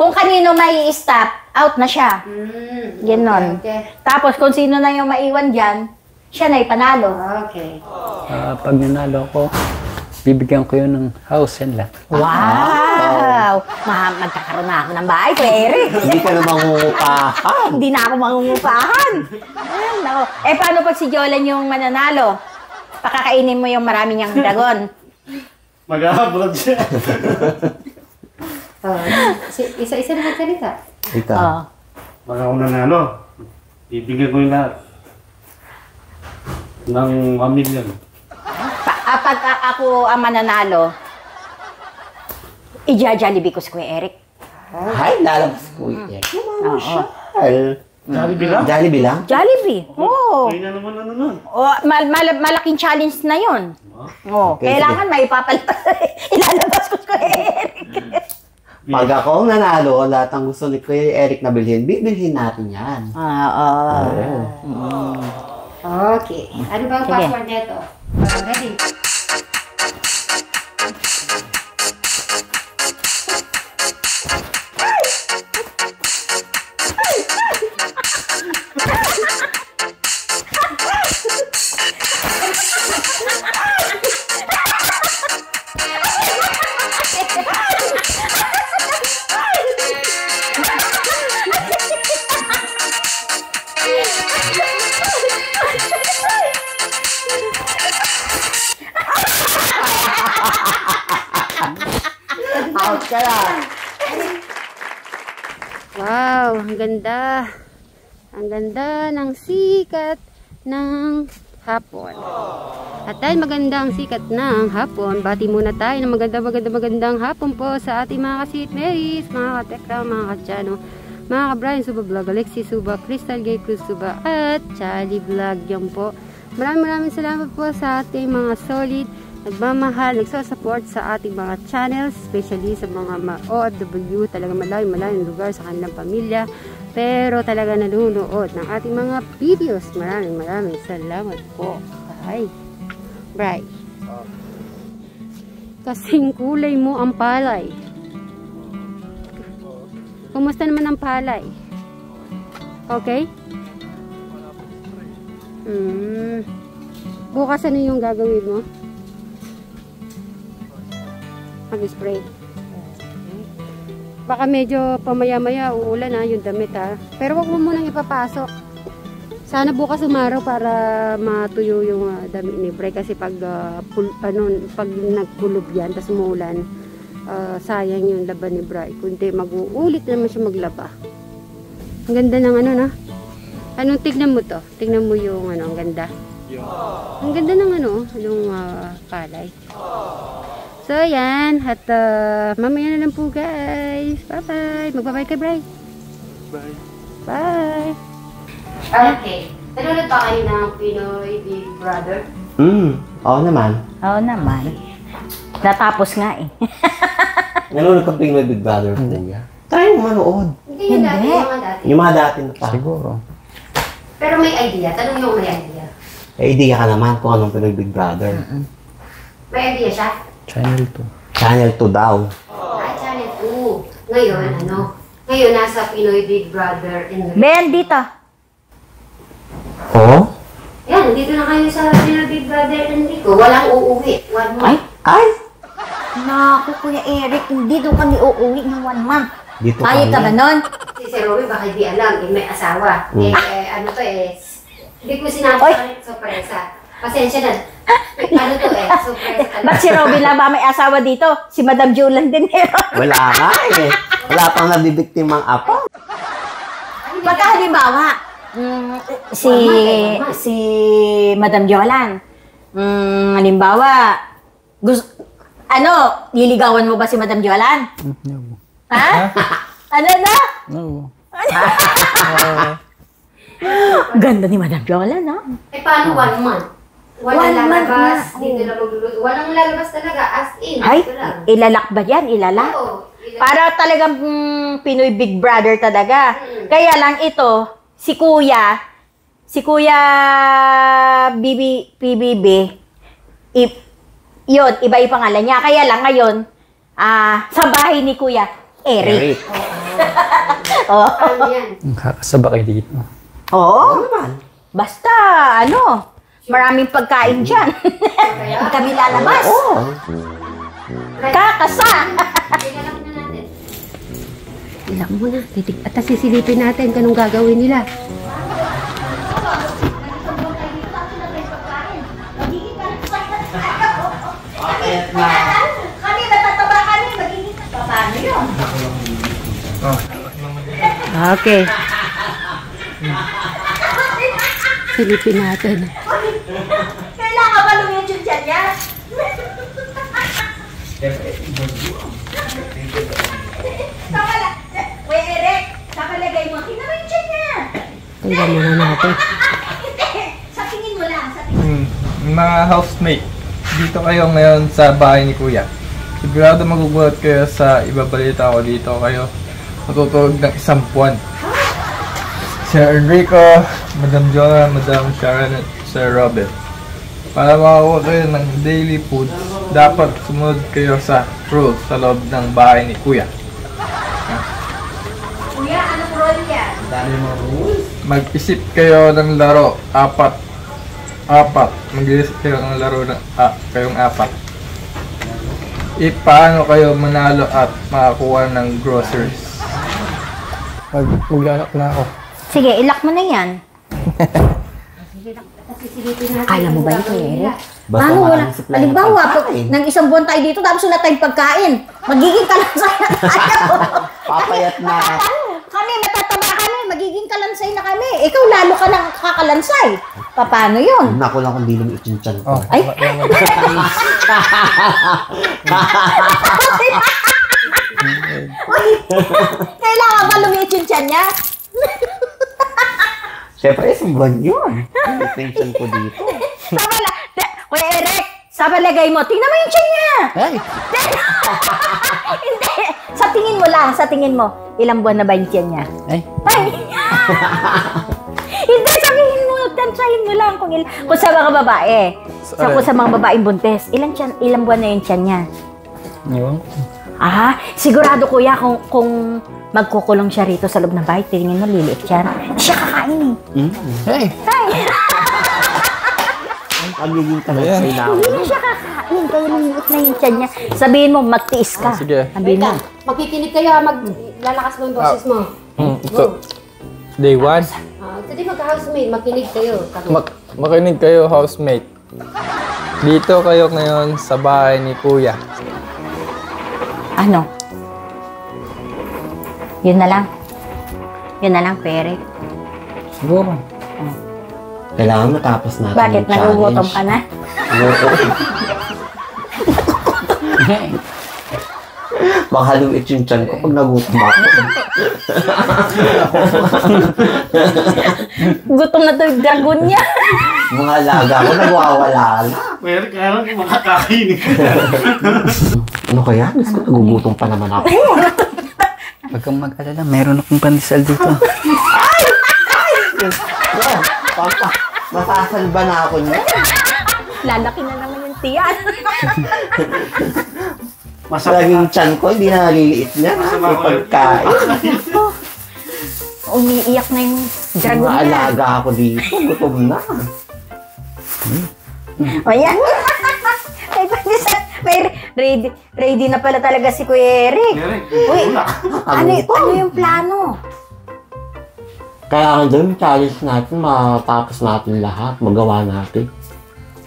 Kung kanino may stop, out na siya. Ganon. Okay. Tapos kung sino na yung maiwan dyan, siya na ipanalo. Okay. Pag nanalo ko, bibigyan ko yun ng house and lot. Wow! Magkakaroon na ako ng bahay, Kuya Eric. Hindi ka na mangungupahan. Hindi na ako mangungupahan. Ay, nako. Eh, paano pag si Jolan yung mananalo? Pakakainin mo yung marami niyang dragon. Mag-upload siya. Isa-isa na magsalita. Ikaw. Oh. Pag ako nanalo, bibigyan ko yung lahat. Ng 1 million. Pag ako ang mananalo, i-Jollibee ko si Kuya Eric. Ay, lalabas ko yan. Jollibee lang? Jollibee lang? Jollibee? Oo. Kaya na naman ano nun. Malaking challenge na yun. Oh, Okay, kailangan may ilalabas ko si Kuya Eric. Pag ako ang nanalo, lahat ng gusto ni Kuya Eric na bilhin, bibilhin natin yan. Okay. Ano ba ang Sige. password nito? Ready? Out ka lang! Wow, ang ganda. Ang ganda ng sikat ng hapon. At dahil maganda ang sikat ng hapon, bati muna tayo ng magandang hapon po sa ating mga ka-Sweet Marys, mga ka-Tekra, mga ka-Chano, mga ka-Brian Suba Vlog, Alexis Suba, Crystal Gay Cruz Suba, at Charlie Vlog. Yan po. Maraming salamat po sa ating mga solid nagmamahal, nagsasupport sa ating mga channels, especially sa mga OFW, talaga malayong lugar sa kanilang pamilya, pero talaga nanunood ng ating mga videos. Maraming salamat po. Ay, Bri. Kasing kulay mo ang palay. Kumusta naman ang palay? Okay? Bukas ano yung gagawin mo? Mag-spray. Baka medyo pamaya-maya uulan yung damit Pero wag mo munang ipapasok. Sana bukas umaraw para matuyo yung damit ni Bray kasi pag pag nagkulob yan tapos umuulan, sayang yung laban ni Bray. Kundi mag-uulit naman siya maglaba. Ang ganda ng Anong tignan mo to? Tignan mo yung ang ganda. Ang ganda ng yung palay. So, yan. At mamaya na lang po, guys. Bye-bye. Magbabay kay Bray. Bye. Bye. Okay. Nanonood pa kayo ng Pinoy Big Brother? Oo naman. Oo naman. Natapos nga eh. Nanonood ka Pinoy Big Brother. Tayo manood. Hindi yung dati, yung mga dati. Yung mga dati na pa. Siguro. Pero may idea. Tanong yung may idea. Eh, idea ka naman kung anong Pinoy Big Brother. May idea siya? Channel 2. Channel 2 daw. Channel 2. Ngayon, Ngayon, nasa Pinoy Big Brother Enrico. Ben, dito. Oh? Yan, dito na kayo sa Pinoy Big Brother Enrico. Walang uuwi. 1 month. Ay! Naku, Kuya Eric, hindi doon kami uuwi ng 1 month. Dito Ayot ka ba nun? Si Sir Roby baka hindi alam. May asawa. Hindi ko sinabi sorpresa. Pasensya na. Surprise talaga. Ba't si Robin lang ba may asawa dito? Si Madam Jolan din eh. Wala nga eh. Wala pang nabibiktimang apo. Pagka halimbawa, si Madam Jolan, halimbawa, liligawan mo ba si Madam Jolan? No. Ha? Ano na? No. Ganda ni Madam Jolan, no? Paano 1 month? Walang 1 month lalabas, na. dito lang magluluto. Walang lalabas talaga, as in. Ay, Ito lang. ilalak ba yan? Ilalak? Oo. Para talagang Pinoy Big Brother talaga. Kaya lang ito, si Kuya PBB, yun, iba yung pangalan niya. Kaya lang ngayon, sa bahay ni Kuya Eric. Oh. Ano yan? Kakasaba kayo dito. Oo. Basta, maraming pagkain dyan. Kami lalabas. Oo. Kakasa. Ilalak na natin. Ilak mo na. At sisilipin natin kung anong gagawin nila. Kami, natataba kami. Magiging paano yun? Okay. Silipin natin. Kailangan ba lumiyot yung tiyan niya? Saka lang. Kuya Eric, saka lagay mo. Tingnan mo yung tiyan niya. Tingnan muna natin. Sa tingin mo lang. Sa tingin. Mga housemate, dito kayo ngayon sa bahay ni Kuya. Sigurado magugulat kayo sa ibabalita ko dito kayo matutulog ng 1 buwan. Sir Enrico, Madam Joanna, Madam Sharon at Sir Robert. Para makakuha kayo ng daily food, dapat sumunod kayo sa rules sa loob ng bahay ni Kuya. Kuya, anong role yan? Mag-isip kayo ng laro, 4. Mag-isip kayo ng laro ng kayong 4. Paano kayo manalo at makakuha ng groceries? Maglalak na ako. Sige, ilak mo na yan. Sisilipin natin. Kaya mo ba yun, Kuya Eric? Basta Paano wala? maraming supply ng Halimbawa, pagkain. nang 1 buwan tayo dito, tapos wala tayong pagkain. Magiging kalansay na tayo. Papayat na. Kami, matataba kami. Magiging kalansay na kami. Ikaw, lalo ka nang kakalansay. Paano yun? Naku lang kung di lumiit yung tiyan ko. Ay, kailangan ba lumiit yung tiyan niya? Siyempre, 1 buwan yun. Lumiit na yung tiyan ko dito. Sama la. Kuya Eric, sa palagay mo, tingnan mo yung tiyan niya. Ay! Hindi. Sa tingin mo lang, sa tingin mo, ilang buwan na ba yung tiyan niya? Ay! Ay! Hindi, sabihin mo, tansyahin mo lang kung sa mga babae. Kung sa mga babaeng buntes, ilang buwan na yung tiyan niya? Ewan ko. Ah, sigurado kuya kung magkukulong siya rito sa loob ng bahay, tingin mo liliit yan. Hindi siya kakain eh. Hey! Ay! Magiging kalansay na ako. Hindi siya kakain, kaya liliit na yung tiyan niya. Sabihin mo, magtiis ka. Sige. Sabihin mo. Magkikinig kayo, maglalakas mo yung boses mo. Ito. Day 1. Hindi mag-housemate, makinig kayo. Makinig kayo, housemate. Dito kayo ngayon sa bahay ni Kuya. Ano? Yun na lang. Yun na lang, Pere. Siguro. Kailangan matapos natin Bakit? yung challenge. Nagugutom ka na? Oo. Baka lumiit yung tiyan ko pag nagutom ako. Gutom na to yung dragon niya. Mga alaga ko nagwawala na. Pero kaya lang makakainin. Ano kaya? Mas ko nagugutom pa naman ako. Huwag kang mag-alala, meron akong pandesal dito. Papa, masasalba na ako niya. Lalaki na naman yung tiyan. Laging tiyan ko, hindi na naliliit niya. May pagkain. Umiiyak na yung dragon Mga niya. alaga ako dito. Gutom na. O yan. Ready na pala talaga si Kuya Eric. Uy, ano yung plano? Kaya doon, challenge natin, matapos natin lahat, magawa natin.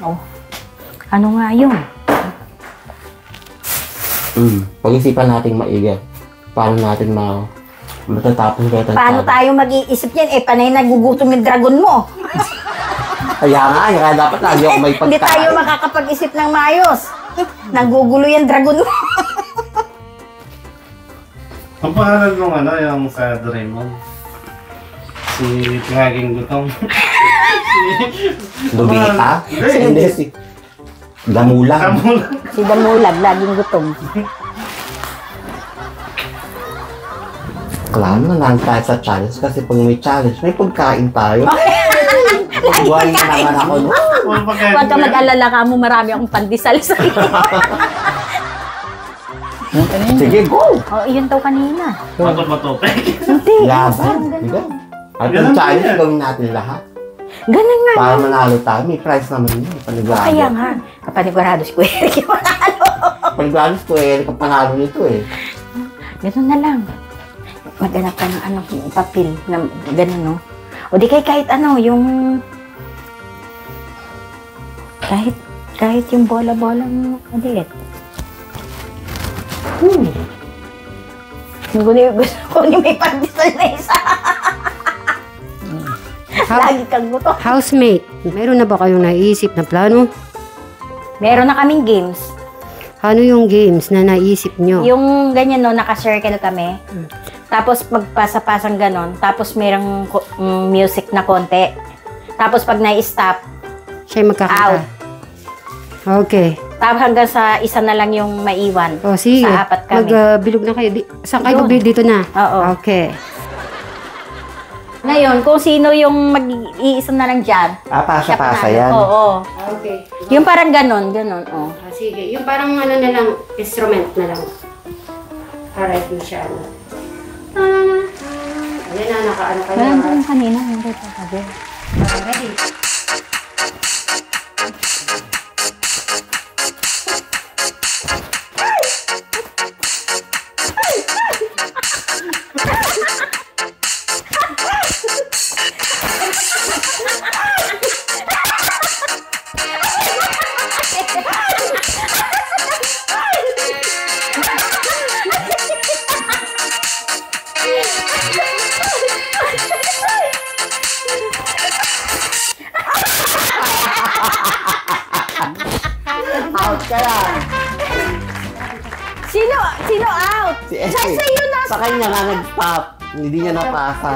Oh, ano nga yun? Pag-isipan natin maigi. Paano natin matatapos ba ito? Paano tayo mag-iisip yan? Eh, panay nagugutom yung dragon mo. Kaya nga, dapat lagi ako may pagkain. Hindi tayo makakapag-isip ng maayos. Nagugulo yung dragon mo. Ang pangalan nung yung sa Doraemon? Si Tingaging Gutom. Lubita? Hindi, si Damulang. Si Damulag, laging gutom. Klaro na lang tayo sa challenge kasi pag may challenge, may pagkain tayo. Buhay na naman ako, no? Huwag ka mag-alala ka mo, marami akong pandesal sa iyo. Yung kanina. Sige, go! Oh, yun daw kanina. Matupek. Hindi. Laban. Sige. At Ganun yung ba challenge, yan? gawin natin lahat. Ganun nga. Para manalo tayo. May prize naman yun. Panigurado. Kaya nga. Panigurado si Kuya Eric yung manalo. Panigurado ko eh. Ang panalo nito eh. Ganun na lang. Maghanap ka ng ano, papel na ganun, no? O di kahit ano, yung... Kahit yung bola-bolang maliit. Gusto ko ni may pandesal na isa. Lagi kang gusto. Housemate, meron na ba kayong naisip na plano? Meron na kaming games. Ano yung games na naisip nyo? Yung ganyan, no, naka-circle kami. Tapos magpasa-pasang ganon. Tapos merong music na konti. Tapos pag na-stop, Siya'y magkakanta. out. Okay. Tapos hanggang sa isa na lang yung maiwan. O, sige. Sa apat kami. Magbilog na kayo. Saan kayo Doon. magbilog dito na? Oo. Okay. Ngayon, kung sino yung mag-iisa na lang dyan. Pasa-pasa siya yan. panalo. Oo. Okay. Yung parang ganon, oh. Sige. Yung parang ano na lang, instrument na lang. Para hindi siya ano. Ayan na, nakaano kayo. Walang ko yung kanina, hindi pa sabi. Ready? Out ka lang. Sino out? Si Eric. Sa'yo na. Sa kanya nga nag-stop. Hindi niya napasa.